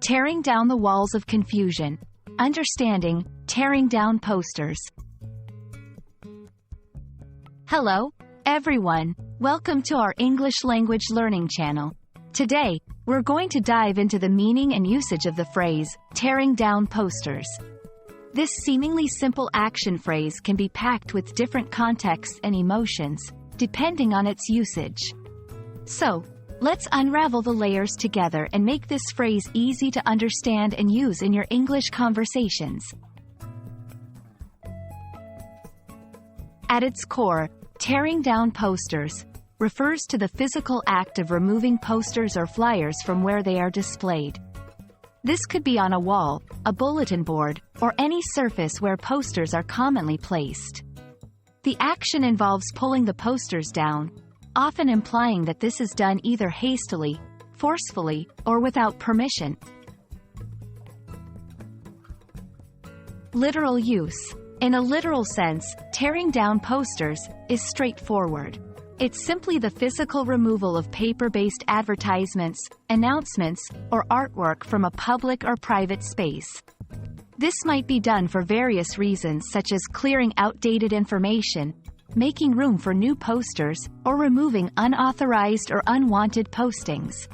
Tearing down the walls of confusion. Understanding, tearing down posters. Hello, everyone. Welcome to our English language learning channel. Today, we're going to dive into the meaning and usage of the phrase, tearing down posters. This seemingly simple action phrase can be packed with different contexts and emotions, depending on its usage. So, let's unravel the layers together and make this phrase easy to understand and use in your English conversations. At its core, tearing down posters refers to the physical act of removing posters or flyers from where they are displayed. This could be on a wall, a bulletin board, or any surface where posters are commonly placed. The action involves pulling the posters down, often implying that this is done either hastily, forcefully, or without permission. Literal use. In a literal sense, tearing down posters is straightforward. It's simply the physical removal of paper-based advertisements, announcements, or artwork from a public or private space. This might be done for various reasons such as clearing outdated information, making room for new posters, or removing unauthorized or unwanted postings.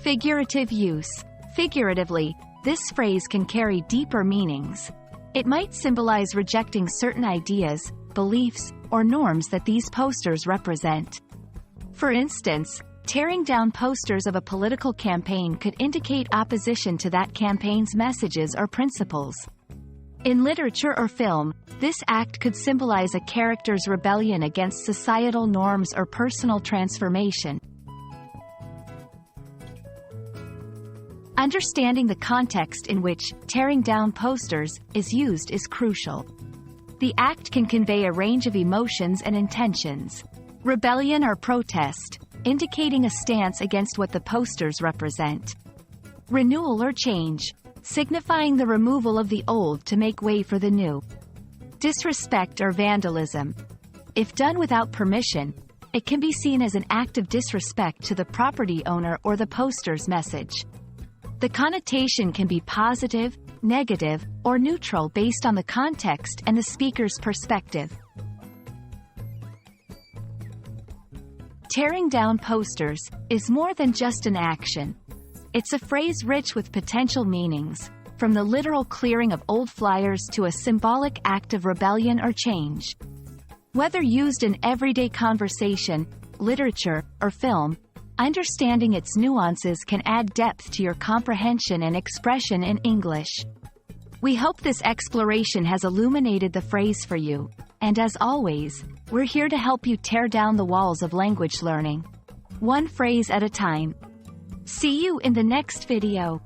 Figurative use. Figuratively, this phrase can carry deeper meanings. It might symbolize rejecting certain ideas, beliefs, or norms that these posters represent. For instance, tearing down posters of a political campaign could indicate opposition to that campaign's messages or principles. In literature or film, this act could symbolize a character's rebellion against societal norms or personal transformation. Understanding the context in which tearing down posters is used is crucial. The act can convey a range of emotions and intentions. Rebellion or protest, indicating a stance against what the posters represent. Renewal or change, signifying the removal of the old to make way for the new. Disrespect or vandalism. If done without permission, it can be seen as an act of disrespect to the property owner or the poster's message. The connotation can be positive, negative, or neutral based on the context and the speaker's perspective. Tearing down posters is more than just an action. It's a phrase rich with potential meanings, from the literal clearing of old flyers to a symbolic act of rebellion or change. Whether used in everyday conversation, literature, or film, understanding its nuances can add depth to your comprehension and expression in English. We hope this exploration has illuminated the phrase for you, and as always, we're here to help you tear down the walls of language learning, one phrase at a time. See you in the next video.